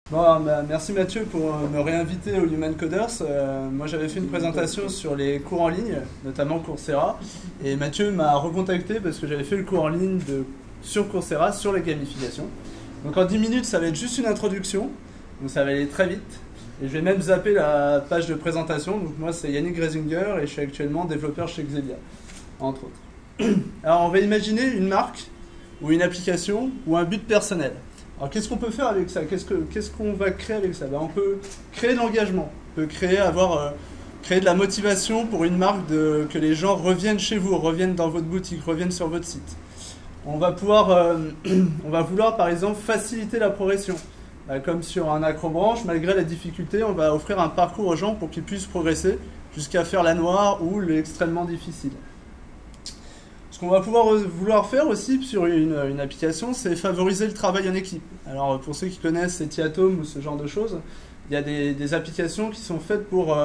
Bon, bah, merci Mathieu pour me réinviter au Human Coders. Moi j'avais fait une présentation sur les cours en ligne, notamment Coursera, et Mathieu m'a recontacté parce que j'avais fait le cours en ligne sur Coursera sur la gamification. Donc en 10 minutes ça va être juste une introduction, donc ça va aller très vite. Et je vais même zapper la page de présentation. Donc moi c'est Yannick Gresinger et je suis actuellement développeur chez Xebia, entre autres. Alors on va imaginer une marque ou une application ou un but personnel. Alors qu'est-ce qu'on peut faire avec ça? Qu'est-ce qu'on va créer avec ça? On peut créer de l'engagement, on peut créer de la motivation pour une marque, que les gens reviennent chez vous, reviennent dans votre boutique, reviennent sur votre site. On va on va vouloir par exemple faciliter la progression. Comme sur un acrobranche, malgré la difficulté, on va offrir un parcours aux gens pour qu'ils puissent progresser jusqu'à faire la noire ou l'extrêmement difficile. Ce qu'on va vouloir faire aussi sur une application, c'est favoriser le travail en équipe. Alors pour ceux qui connaissent Etiatom ou ce genre de choses, il y a des applications qui sont faites pour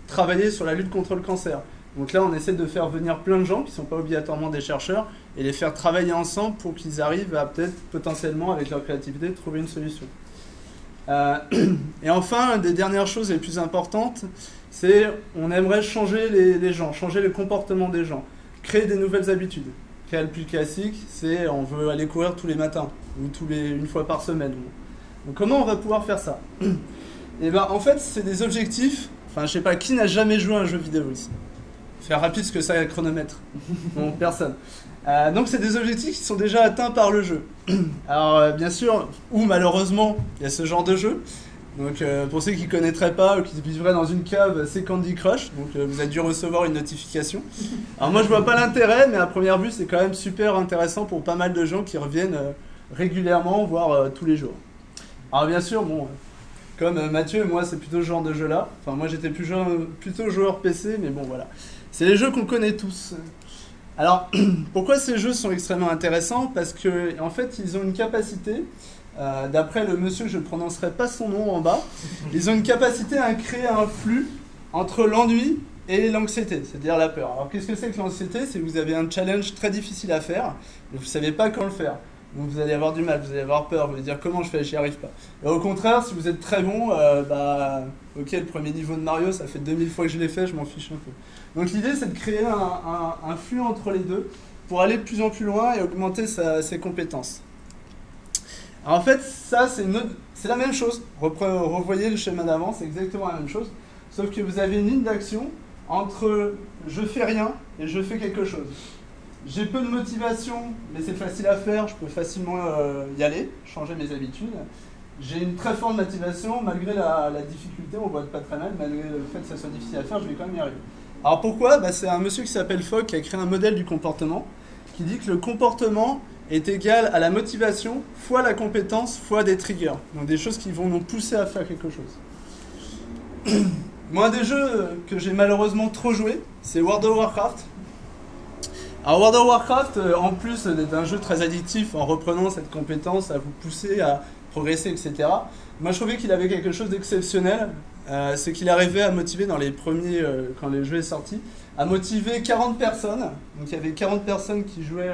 travailler sur la lutte contre le cancer. Donc là, on essaie de faire venir plein de gens qui ne sont pas obligatoirement des chercheurs et les faire travailler ensemble pour qu'ils arrivent à peut-être potentiellement, avec leur créativité, trouver une solution. Et enfin, une des dernières choses les plus importantes, c'est on aimerait changer les gens, changer le comportement des gens. Créer des nouvelles habitudes. Le plus classique, c'est on veut aller courir tous les matins ou une fois par semaine. Donc comment on va pouvoir faire ça? Et ben en fait, c'est des objectifs. Enfin, je sais pas qui n'a jamais joué à un jeu vidéo ici. Faire rapide ce que ça a le chronomètre. Bon, personne. Donc c'est des objectifs qui sont déjà atteints par le jeu. Alors bien sûr, ou malheureusement, il y a ce genre de jeu. Donc pour ceux qui ne connaîtraient pas ou qui vivraient dans une cave, c'est Candy Crush. Donc vous avez dû recevoir une notification. Alors moi je vois pas l'intérêt, mais à première vue c'est quand même super intéressant pour pas mal de gens qui reviennent régulièrement, voire tous les jours. Alors bien sûr, bon, comme Mathieu, moi c'est plutôt ce genre de jeu là. Enfin moi j'étais plutôt joueur PC, mais bon voilà. C'est les jeux qu'on connaît tous. Alors pourquoi ces jeux sont extrêmement intéressants? Parce que en fait ils ont une capacité. D'après le monsieur, je ne prononcerai pas son nom en bas, ils ont une capacité à créer un flux entre l'ennui et l'anxiété, c'est-à-dire la peur. Alors qu'est-ce que c'est que l'anxiété? C'est que vous avez un challenge très difficile à faire, et vous ne savez pas quand le faire. Donc vous allez avoir du mal, vous allez avoir peur, vous allez dire comment je fais, j'y arrive pas. Et au contraire, si vous êtes très bon, ok, le premier niveau de Mario, ça fait 2000 fois que je l'ai fait, je m'en fiche un peu. Donc l'idée, c'est de créer un flux entre les deux pour aller de plus en plus loin et augmenter ses compétences. Alors en fait, ça, c'est la même chose. Revoyez le schéma d'avant, c'est exactement la même chose. Sauf que vous avez une ligne d'action entre je fais rien et je fais quelque chose. J'ai peu de motivation, mais c'est facile à faire, je peux facilement y aller, changer mes habitudes. J'ai une très forte motivation, malgré la difficulté, on voit pas très mal, malgré le fait que ça soit difficile à faire, je vais quand même y arriver. Alors pourquoi? C'est un monsieur qui s'appelle Fogg qui a créé un modèle du comportement qui dit que le comportement est égal à la motivation fois la compétence fois des triggers. Donc des choses qui vont nous pousser à faire quelque chose. Moi, un des jeux que j'ai malheureusement trop joué, c'est World of Warcraft. Alors World of Warcraft, en plus d'être un jeu très addictif en reprenant cette compétence à vous pousser à progresser, etc. Moi je trouvais qu'il avait quelque chose d'exceptionnel. C'est qu'il arrivait à motiver dans les premiers, quand le jeu est sorti, à motiver 40 personnes. Donc il y avait 40 personnes qui jouaient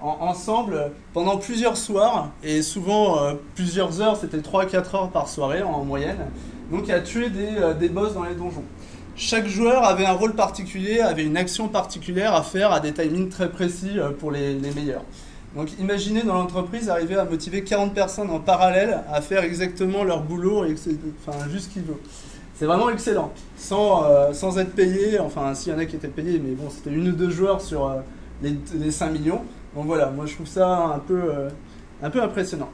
ensemble pendant plusieurs soirs, et souvent plusieurs heures, c'était 3-4 heures par soirée en moyenne, donc à tuer des boss dans les donjons. Chaque joueur avait un rôle particulier, avait une action particulière à faire à des timings très précis pour les meilleurs. Donc imaginez dans l'entreprise arriver à motiver 40 personnes en parallèle à faire exactement leur boulot, enfin juste ce qu'ils veulent. C'est vraiment excellent, sans être payé, enfin s'il y en a qui étaient payés, mais bon c'était 1 ou 2 joueurs sur les 5 millions. Donc voilà, moi je trouve ça un peu impressionnant.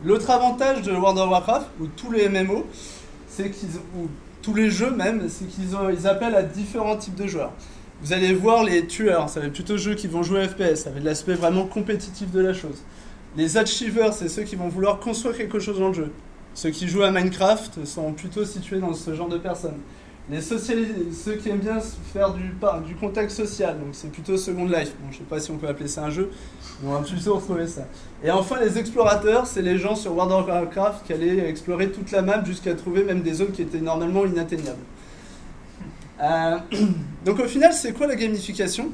L'autre avantage de World of Warcraft, ou tous les MMO, ou tous les jeux même, c'est qu'ils appellent à différents types de joueurs. Vous allez voir les tueurs, ça va être plutôt ceux qui vont jouer FPS, ça va être l'aspect vraiment compétitif de la chose. Les achievers, c'est ceux qui vont vouloir construire quelque chose dans le jeu. Ceux qui jouent à Minecraft sont plutôt situés dans ce genre de personnes. Ceux qui aiment bien faire du contact social, donc c'est plutôt Second Life. Bon, je sais pas si on peut appeler ça un jeu, mais on va plutôt retrouver ça. Et enfin, les explorateurs, c'est les gens sur World of Warcraft qui allaient explorer toute la map jusqu'à trouver même des zones qui étaient normalement inatteignables. Donc au final, c'est quoi la gamification?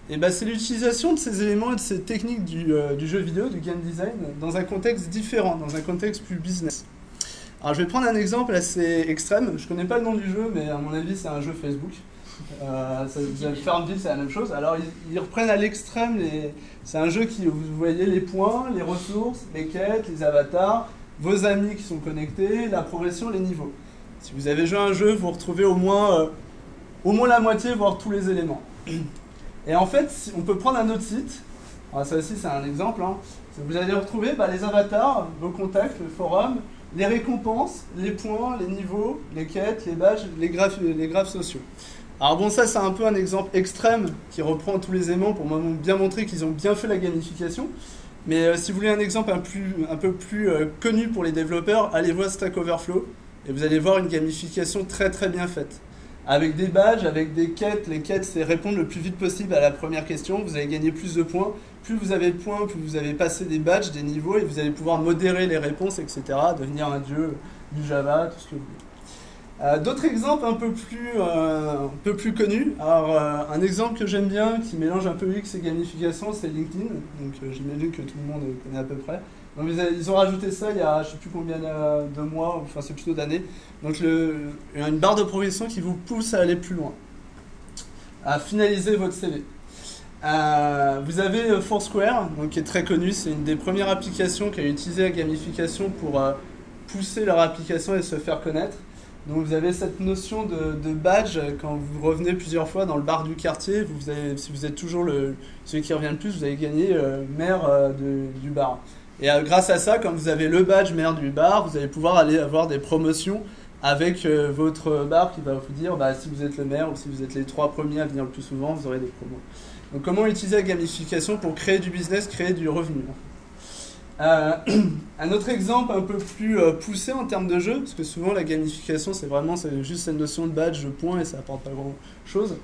C'est l'utilisation de ces éléments et de ces techniques du jeu vidéo, du game design, dans un contexte différent, dans un contexte plus business. Alors je vais prendre un exemple assez extrême. Je connais pas le nom du jeu, mais à mon avis c'est un jeu Facebook. Farmville c'est la même chose. Alors ils reprennent à l'extrême, c'est un jeu qui, vous voyez les points, les ressources, les quêtes, les avatars, vos amis qui sont connectés, la progression, les niveaux. Si vous avez joué à un jeu, vous retrouvez au moins la moitié, voire tous les éléments. Et en fait, on peut prendre un autre site. Alors ça aussi c'est un exemple. Vous allez retrouver les avatars, vos contacts, le forum, les récompenses, les points, les niveaux, les quêtes, les badges, les graphes sociaux. Alors bon, ça c'est un peu un exemple extrême qui reprend tous les éléments pour bien montrer qu'ils ont bien fait la gamification. Mais si vous voulez un exemple un peu plus connu pour les développeurs, allez voir Stack Overflow et vous allez voir une gamification très très bien faite. Avec des badges, avec des quêtes. Les quêtes, c'est répondre le plus vite possible à la première question. Vous allez gagner plus de points. Plus vous avez de points, plus vous avez passé des badges, des niveaux, et vous allez pouvoir modérer les réponses, etc. Devenir un dieu du Java, tout ce que vous voulez. D'autres exemples un peu plus connus. Alors, un exemple que j'aime bien, qui mélange un peu UX et gamification, c'est LinkedIn. Donc, j'imagine que tout le monde connaît à peu près. Donc, ils ont rajouté ça il y a je ne sais plus combien de mois, enfin c'est plutôt d'années. Donc une barre de progression qui vous pousse à aller plus loin, à finaliser votre CV. Vous avez Foursquare, donc, qui est très connu, c'est une des premières applications qui a utilisé la gamification pour pousser leur application et se faire connaître. Donc vous avez cette notion de badge, quand vous revenez plusieurs fois dans le bar du quartier, si vous êtes toujours celui qui revient le plus, vous allez gagner maire du bar. Et grâce à ça, quand vous avez le badge maire du bar, vous allez pouvoir aller avoir des promotions avec votre bar qui va vous dire si vous êtes le maire ou si vous êtes les 3 premiers à venir le plus souvent, vous aurez des promos. Donc comment utiliser la gamification pour créer du business, créer du revenu. Un autre exemple un peu plus poussé en termes de jeu, parce que souvent la gamification c'est juste cette notion de badge, de points et ça apporte pas grand chose.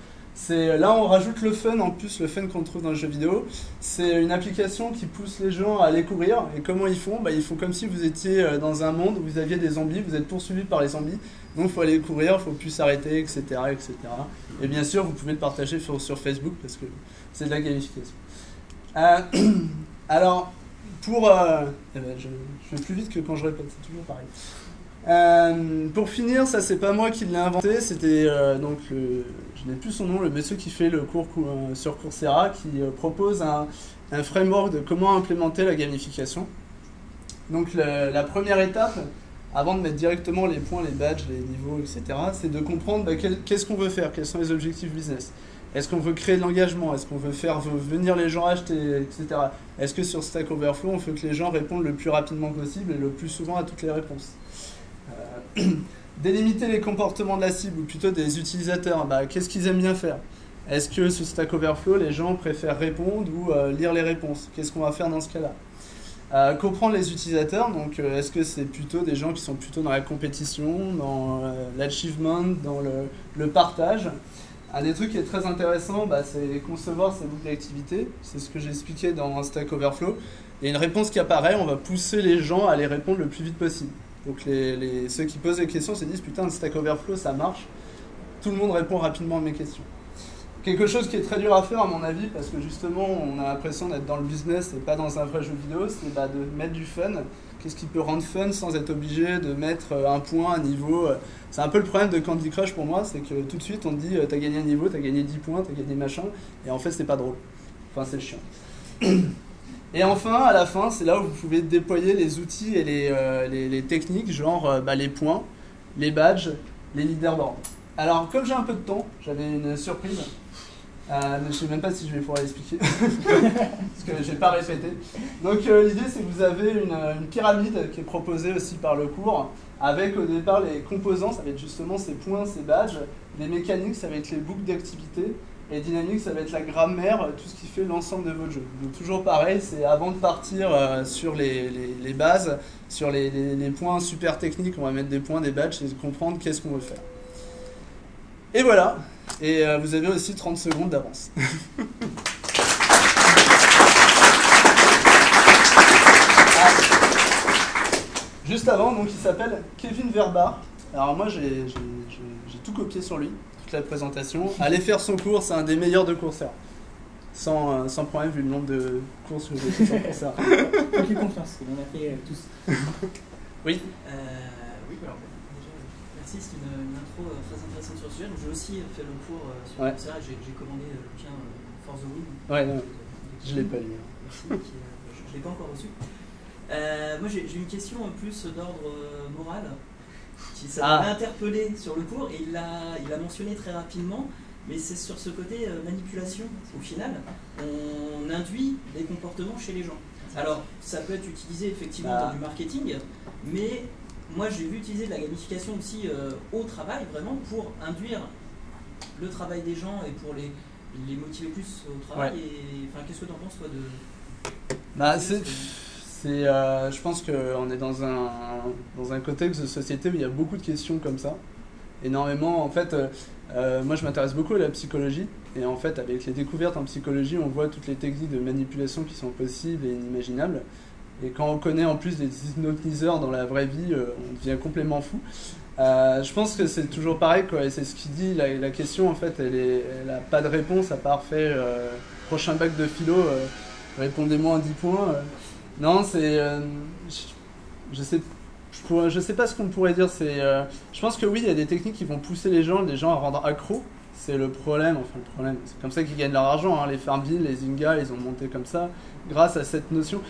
Là on rajoute le fun en plus, le fun qu'on trouve dans le jeu vidéo. C'est une application qui pousse les gens à aller courir. Et comment ils font ? Ils font comme si vous étiez dans un monde où vous aviez des zombies, vous êtes poursuivi par les zombies. Donc il faut aller courir, il ne faut plus s'arrêter, etc., etc. Et bien sûr vous pouvez le partager sur Facebook parce que c'est de la gamification. Alors je fais plus vite que quand je répète, c'est toujours pareil. Pour finir, ça c'est pas moi qui l'ai inventé, c'était je n'ai plus son nom, le monsieur qui fait le cours sur Coursera, qui propose un framework de comment implémenter la gamification. Donc la première étape, avant de mettre directement les points, les badges, les niveaux, etc., c'est de comprendre qu'est-ce qu'on veut faire, quels sont les objectifs business. Est-ce qu'on veut créer de l'engagement? Est-ce qu'on veut faire venir les gens acheter, etc. Est-ce que sur Stack Overflow, on veut que les gens répondent le plus rapidement possible et le plus souvent à toutes les réponses? Délimiter les comportements de la cible, ou plutôt des utilisateurs. Qu'est-ce qu'ils aiment bien faire? Est-ce que sur Stack Overflow, les gens préfèrent répondre ou lire les réponses? Qu'est-ce qu'on va faire dans ce cas-là? Comprendre les utilisateurs, donc est-ce que c'est plutôt des gens qui sont plutôt dans la compétition, dans l'achievement, dans le partage? Un des trucs qui est très intéressant, c'est concevoir ces boucles d'activité. C'est ce que j'ai expliqué dans Stack Overflow. Il y a une réponse qui apparaît, on va pousser les gens à les répondre le plus vite possible. Donc ceux qui posent les questions se disent « Putain, Stack Overflow, ça marche. Tout le monde répond rapidement à mes questions. » Quelque chose qui est très dur à faire à mon avis, parce que justement, on a l'impression d'être dans le business et pas dans un vrai jeu vidéo, c'est de mettre du fun. Qu'est-ce qui peut rendre fun sans être obligé de mettre un point, un niveau. C'est un peu le problème de Candy Crush pour moi, c'est que tout de suite on te dit t'as gagné un niveau, t'as gagné 10 points, t'as gagné machin, et en fait c'est pas drôle. Enfin c'est chiant. Et enfin, à la fin, c'est là où vous pouvez déployer les outils et les techniques, genre les points, les badges, les leaderboards. Alors comme j'ai un peu de temps, j'avais une surprise. Je ne sais même pas si je vais pouvoir l'expliquer, parce que je n'ai pas répété. Donc l'idée c'est que vous avez une pyramide qui est proposée aussi par le cours, avec au départ les composants, ça va être justement ces points, ces badges, les mécaniques, ça va être les boucles d'activité, et dynamique, ça va être la grammaire, tout ce qui fait l'ensemble de votre jeu. Donc toujours pareil, c'est avant de partir sur les bases, sur les points super techniques, on va mettre des points, des badges, et comprendre qu'est-ce qu'on veut faire. Et voilà. Et vous avez aussi 30 secondes d'avance. Juste avant, donc, il s'appelle Kevin Verbar. Alors moi, j'ai tout copié sur lui, toute la présentation. Allez faire son cours, c'est un des meilleurs de Coursera. Sans problème, vu le nombre de courses que j'ai fait sur Coursera. Faites-lui confiance, on en a fait tous. Oui. Oui, alors déjà, merci, c'est une intro très intéressante sur le sujet. J'ai aussi fait le cours sur ça, j'ai commandé le bouquin For the Win. Ouais, non, je l'ai pas lu. Merci, je ne l'ai pas encore reçu. Moi j'ai une question en plus d'ordre moral, qui m'a interpellé sur le cours, et il a mentionné très rapidement, mais c'est sur ce côté manipulation. Au final, on induit des comportements chez les gens. Alors, ça peut être utilisé effectivement dans du marketing, mais moi j'ai vu utiliser de la gamification aussi au travail, vraiment, pour induire le travail des gens et pour les motiver plus au travail. Ouais. Qu'est-ce que tu en penses, toi, je pense qu'on est dans un contexte de société où il y a beaucoup de questions comme ça. Énormément, en fait, moi je m'intéresse beaucoup à la psychologie, et en fait avec les découvertes en psychologie on voit toutes les techniques de manipulation qui sont possibles et inimaginables, et quand on connaît en plus des hypnotiseurs dans la vraie vie, on devient complètement fou. Je pense que c'est toujours pareil, quoi, et c'est ce qu'il dit, la question en fait elle a pas de réponse à part prochain bac de philo, répondez-moi en 10 points. Non, c'est je sais pas ce qu'on pourrait dire. Je pense que oui, il y a des techniques qui vont pousser les gens à rendre accros. C'est le problème. C'est comme ça qu'ils gagnent leur argent. Hein. Les Farmville, les Zynga, ils ont monté comme ça, grâce à cette notion.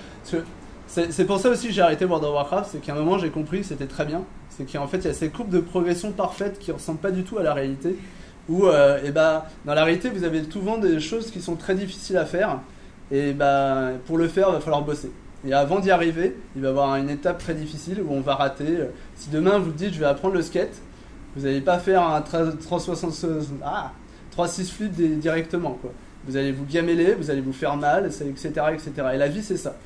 C'est pour ça aussi que j'ai arrêté World of Warcraft. C'est qu'à un moment, j'ai compris que c'était très bien. C'est qu'en fait, il y a ces courbes de progression parfaites qui ne ressemblent pas du tout à la réalité. Où, dans la réalité, vous avez souvent des choses qui sont très difficiles à faire. Et pour le faire, il va falloir bosser. Et avant d'y arriver, il va y avoir une étape très difficile où on va rater. Si demain vous dites je vais apprendre le skate, vous n'allez pas faire un 3-6 flips directement, quoi. Vous allez vous gameler, vous allez vous faire mal, etc., etc. Et la vie c'est ça.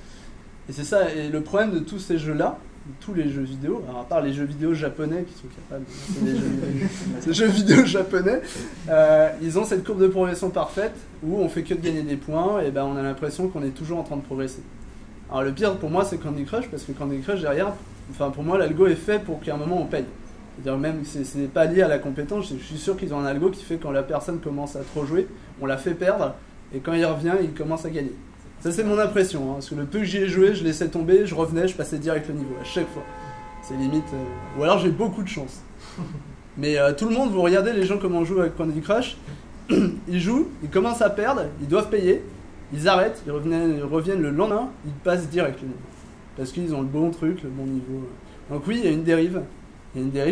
Et c'est ça. Et le problème de tous ces jeux-là, tous les jeux vidéo, alors à part les jeux vidéo japonais qui sont capables de ces jeux vidéo japonais, ils ont cette courbe de progression parfaite où on fait que de gagner des points, et on a l'impression qu'on est toujours en train de progresser. Alors le pire pour moi c'est Candy Crush, parce que Candy Crush derrière, pour moi l'algo est fait pour qu'à un moment on paye. C'est-à-dire même c'est pas lié à la compétence, je suis sûr qu'ils ont un algo qui fait que quand la personne commence à trop jouer, on la fait perdre, et quand il revient, il commence à gagner. Ça c'est mon impression, hein, parce que le peu que j'y ai joué, je laissais tomber, je revenais, je passais direct le niveau, à chaque fois. C'est limite... Ou alors j'ai beaucoup de chance. Mais tout le monde, vous regardez les gens comment jouent avec Candy Crush, ils jouent, ils commencent à perdre, ils doivent payer, ils arrêtent, ils reviennent le lendemain, ils passent direct le niveau. Parce qu'ils ont le bon truc, le bon niveau. Donc oui, il y a une dérive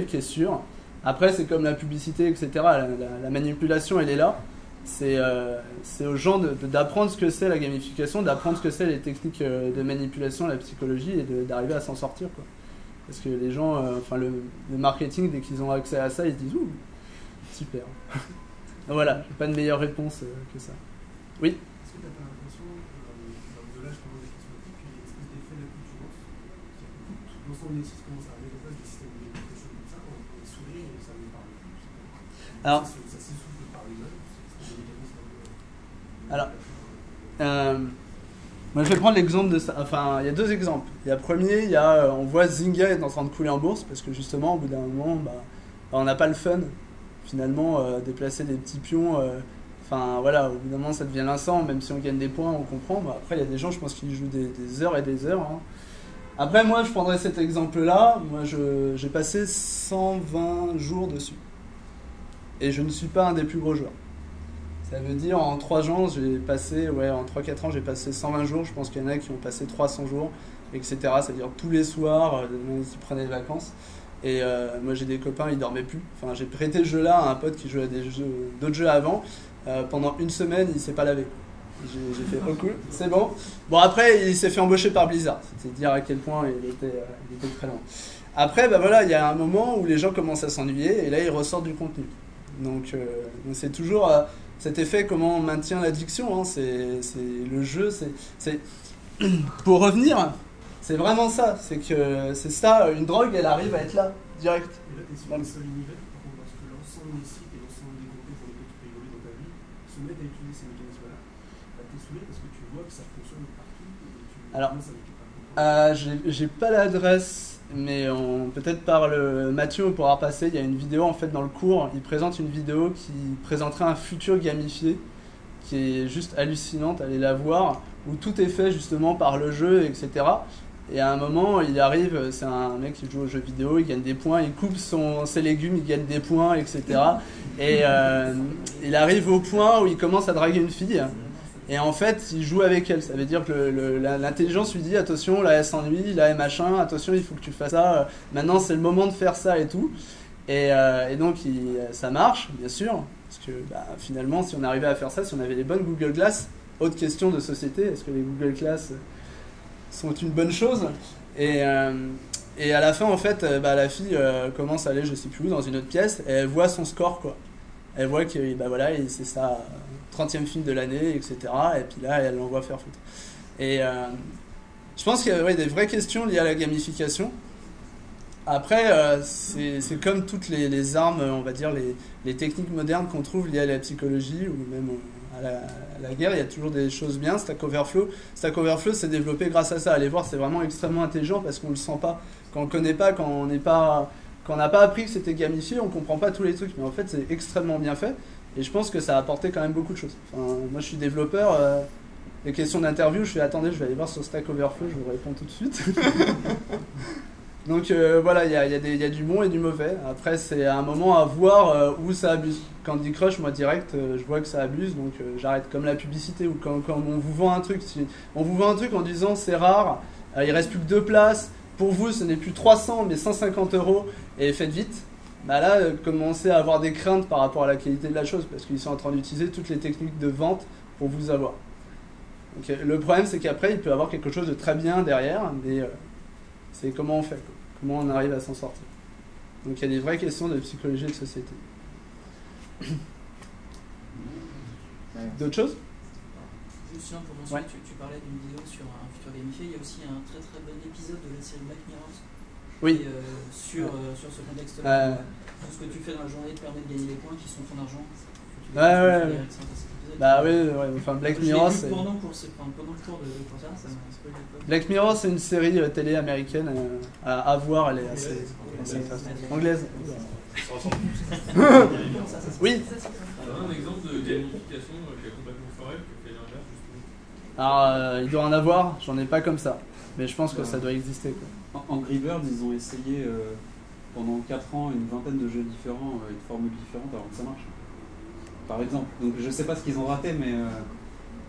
qui est sûre. Après, c'est comme la publicité, etc. La manipulation, elle est là. C'est aux gens d'apprendre ce que c'est la gamification, d'apprendre ce que c'est les techniques de manipulation, la psychologie, et d'arriver à s'en sortir, quoi. Parce que les gens, le marketing, dès qu'ils ont accès à ça, ils se disent « Ouh, super ». Voilà, j'ai pas de meilleure réponse que ça. Oui. Est-ce que tu n'as pas l'impression, de là je commence des questions éthiques, qu'il y a une espèce d'effet d'accoutumance, c'est-à-dire que l'ensemble des sites commencent à mettre en place des systèmes de communication comme ça, on est sourire et ça ne parle plus. Alors, ça s'essouffle par lui-même, c'est des mécanismes. Alors, moi je vais prendre l'exemple de ça. Enfin, il y a deux exemples. Il y a premier, on voit Zynga est en train de couler en bourse parce que justement, au bout d'un moment, on n'a pas le fun. Finalement, déplacer des petits pions. Voilà, au bout d'un moment ça devient lassant, même si on gagne des points, on comprend. Après, il y a des gens, je pense, qui jouent des heures et des heures. Hein. Après, moi, je prendrais cet exemple-là. Moi, j'ai passé 120 jours dessus. Et je ne suis pas un des plus gros joueurs. Ça veut dire, en 3 ans, en 3-4 ans, j'ai passé 120 jours. Je pense qu'il y en a qui ont passé 300 jours, etc. C'est-à-dire tous les soirs, ils prenaient des vacances. Et moi, j'ai des copains, ils dormaient plus. Enfin, j'ai prêté le jeu-là à un pote qui jouait à d'autres jeux avant. Pendant une semaine, il s'est pas lavé. J'ai fait oh cool, c'est bon. Bon, après, il s'est fait embaucher par Blizzard. C'est dire à quel point il était très loin. Après, il y a un moment où les gens commencent à s'ennuyer et là, ils ressortent du contenu. Donc c'est toujours cet effet comment on maintient l'addiction. Hein. C'est le jeu. C'est pour revenir, c'est vraiment ça. C'est ça. Une drogue, elle arrive à être là direct. Et là, tu es sur un seul univers, parce que l'ensemble des sites et l'ensemble des contenus pour lesquels tu peux évoluer dans ta vie se mettent à utiliser ces mécanismes-là. Tu es saoulé parce que tu vois que ça fonctionne partout et tu commences à j'ai pas l'adresse, mais peut-être par Mathieu on pourra passer. Il y a une vidéo en fait dans le cours. Il présente une vidéo qui présenterait un futur gamifié qui est juste hallucinante. Allez la voir, où tout est fait justement par le jeu, etc. Et à un moment, il arrive, c'est un mec qui joue aux jeux vidéo, il gagne des points, il coupe ses légumes, il gagne des points, etc. Et il arrive au point où il commence à draguer une fille. Et en fait, il joue avec elle. Ça veut dire que l'intelligence lui dit attention, là elle s'ennuie, là elle machin, attention, il faut que tu fasses ça. Maintenant, c'est le moment de faire ça et tout. Et donc, ça marche, bien sûr. Parce que finalement, si on arrivait à faire ça, si on avait les bonnes Google Glass, autre question de société, est-ce que les Google Glass sont une bonne chose? Et à la fin, en fait, la fille commence à aller, je sais plus où, dans une autre pièce, et elle voit son score, quoi. Elle voit que voilà, c'est sa 30e film de l'année, etc. Et puis là, elle l'envoie faire foutre. Et je pense qu'il y a des vraies questions liées à la gamification. Après, c'est comme toutes les armes, on va dire, les techniques modernes qu'on trouve liées à la psychologie ou même à la guerre. Il y a toujours des choses bien. Stack Overflow s'est développé grâce à ça. Allez voir, c'est vraiment extrêmement intelligent parce qu'on ne le sent pas. Quand on ne le connaît pas, quand on n'a pas appris que c'était gamifié, on ne comprend pas tous les trucs. Mais en fait, c'est extrêmement bien fait. Et je pense que ça a apporté quand même beaucoup de choses. Enfin, moi, je suis développeur. Les questions d'interview, je fais attendez, je vais aller voir sur Stack Overflow, je vous réponds tout de suite. Donc voilà, il y a du bon et du mauvais. Après, c'est à un moment à voir où ça abuse. Candy Crush, moi direct, je vois que ça abuse, donc j'arrête. Comme la publicité ou quand on vous vend un truc, si on vous vend un truc en disant c'est rare, il reste plus que 2 places. Pour vous, ce n'est plus 300 mais 150 € et faites vite. Là, commencez à avoir des craintes par rapport à la qualité de la chose parce qu'ils sont en train d'utiliser toutes les techniques de vente pour vous avoir. Donc, le problème, c'est qu'après, il peut y avoir quelque chose de très bien derrière, mais c'est comment on fait, quoi. Comment on arrive à s'en sortir. Donc il y a des vraies questions de psychologie et de société. D'autres choses? Juste pour mentionner, tu parlais d'une vidéo sur un futur gamifié. Il y a aussi un très très bon épisode de la série Black Mirror. Oui. Sur ce contexte-là. Tout ce que tu fais dans la journée te permet de gagner des points qui sont ton argent. Enfin Black Mirror, c'est... Pendant le cours de ça m'a spoilé. Black Mirror, c'est une série télé américaine à voir, elle est assez anglaise. Oui. Un exemple de gamification qui est complètement foiré, qui fait l'inverse justement. Alors, il doit en avoir, j'en ai pas comme ça, mais je pense que ça doit exister, quoi. Angry Birds, ils ont essayé pendant 4 ans une vingtaine de jeux différents et de formules différentes avant que ça marche. Par exemple. Donc je sais pas ce qu'ils ont raté, mais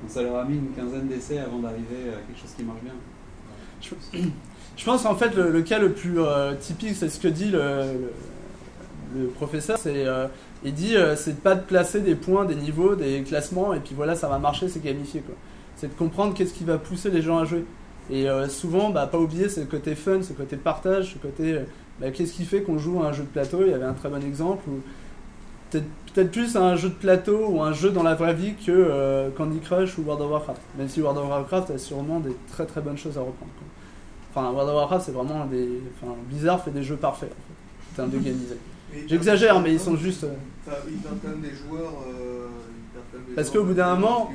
ça leur a mis une quinzaine d'essais avant d'arriver à quelque chose qui marche bien. Je pense en fait le cas le plus typique, c'est ce que dit le professeur, il dit c'est de pas de placer des points, des niveaux, des classements, et puis voilà, ça va marcher, c'est gamifié, quoi. C'est de comprendre qu'est-ce qui va pousser les gens à jouer. Et souvent, pas oublier, c'est le côté fun, c'est le côté partage, c'est le côté qu'est-ce qui fait qu'on joue à un jeu de plateau. Il y avait un très bon exemple où peut-être plus un jeu de plateau ou un jeu dans la vraie vie que Candy Crush ou World of Warcraft. Même si World of Warcraft a sûrement des très très bonnes choses à reprendre, quoi. Enfin, World of Warcraft, c'est vraiment Blizzard fait des jeux parfaits, en fait. C'est un déganisé. J'exagère, mais ils sont juste... Ils perdent quand même des joueurs... Parce qu'au bout d'un moment...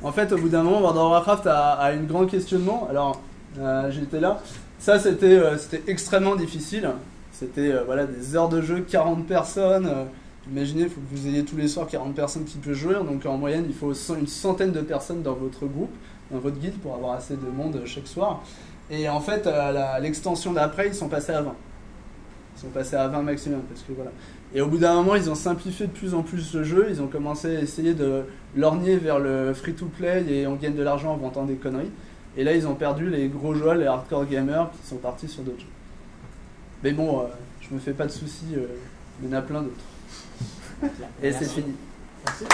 En fait, au bout d'un moment, World of Warcraft a une grande questionnement. Alors, j'étais là. Ça, c'était extrêmement difficile. C'était des heures de jeu, 40 personnes. Imaginez, il faut que vous ayez tous les soirs 40 personnes qui peuvent jouer. Donc en moyenne, il faut une centaine de personnes dans votre groupe, dans votre guilde, pour avoir assez de monde chaque soir. Et en fait, l'extension d'après, ils sont passés à 20. Ils sont passés à 20 maximum. Parce que, voilà. Et au bout d'un moment, ils ont simplifié de plus en plus le jeu. Ils ont commencé à essayer de lorgner vers le free-to-play et on gagne de l'argent en vendant des conneries. Et là, ils ont perdu les gros joueurs, les hardcore gamers qui sont partis sur d'autres jeux. Mais bon, je me fais pas de soucis, il y en a plein d'autres. Et c'est fini. Merci.